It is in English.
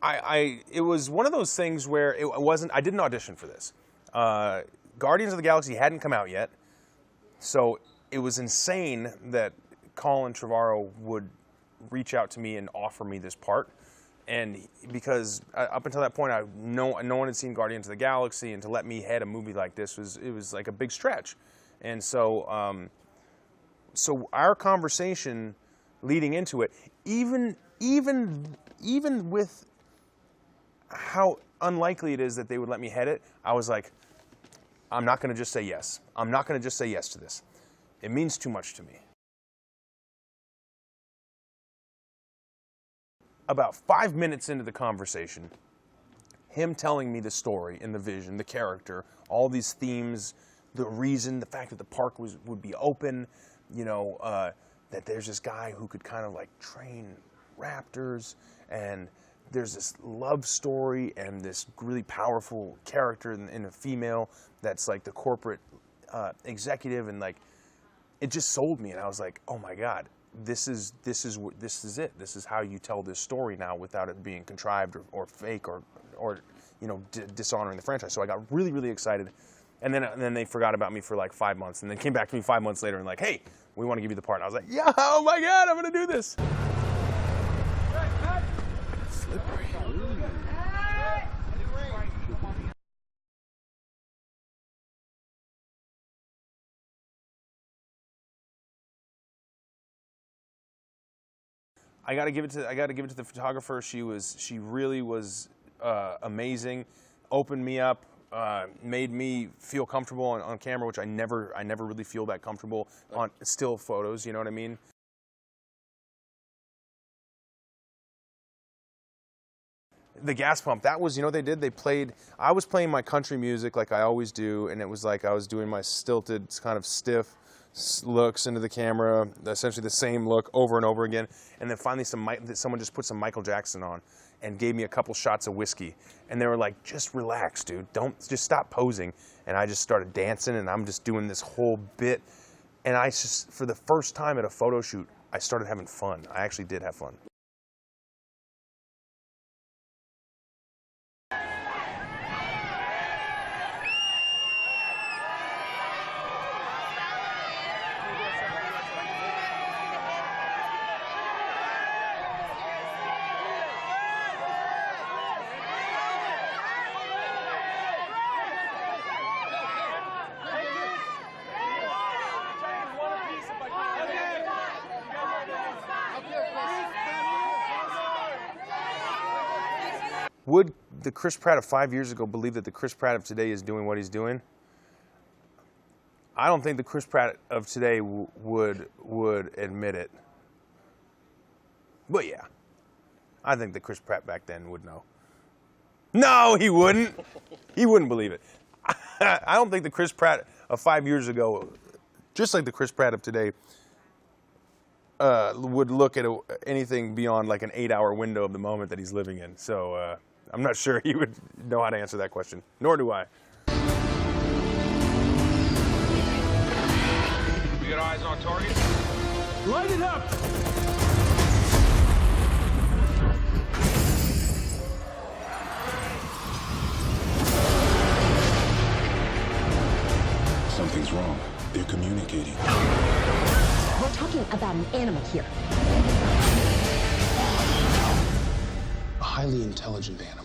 it was one of those things where it wasn't, I didn't audition for this. Guardians of the Galaxy hadn't come out yet, so it was insane that Colin Trevorrow would reach out to me and offer me this part. And because up until that point, no one had seen Guardians of the Galaxy, and to let me head a movie like this was like a big stretch. And so, so our conversation leading into it, even with how unlikely it is that they would let me head it, I was like, I'm not going to just say yes. I'm not going to just say yes to this. It means too much to me. About 5 minutes into the conversation, him telling me the story and the vision, the character, all these themes, the reason, the fact that the park would be open, you know, that there's this guy who could kind of like train raptors, and there's this love story and this really powerful character in a female that's like the corporate executive, and like it just sold me, and I was like, oh my God. This is it. This is how you tell this story now without it being contrived or fake or you know, dishonoring the franchise. So I got really, really excited, and then they forgot about me for like 5 months, and then came back to me 5 months later and like, hey, we want to give you the part. And I was like, yeah, oh my God, I'm gonna do this. Slippery. I got to give it to the photographer. She really was amazing. Opened me up, made me feel comfortable on camera, which I never really feel that comfortable on still photos. You know what I mean? The gas pump, that was, you know what they did? They played, I was playing my country music like I always do, and it was like I was doing my stilted, kind of stiff looks into the camera, essentially the same look over and over again. And then finally someone just put some Michael Jackson on and gave me a couple shots of whiskey. And they were like, just relax, dude. Just stop posing. And I just started dancing, and I'm just doing this whole bit. And I just, for the first time at a photo shoot, I started having fun. I actually did have fun. Would the Chris Pratt of 5 years ago believe that the Chris Pratt of today is doing what he's doing? I don't think the Chris Pratt of today would admit it. But yeah, I think the Chris Pratt back then would know. No, he wouldn't. He wouldn't believe it. I don't think the Chris Pratt of 5 years ago, just like the Chris Pratt of today, would look at anything beyond like an 8-hour window of the moment that he's living in. So I'm not sure he would know how to answer that question, nor do I. We got eyes on target. Light it up! Something's wrong. They're communicating. We're talking about an animal here. A highly intelligent animal.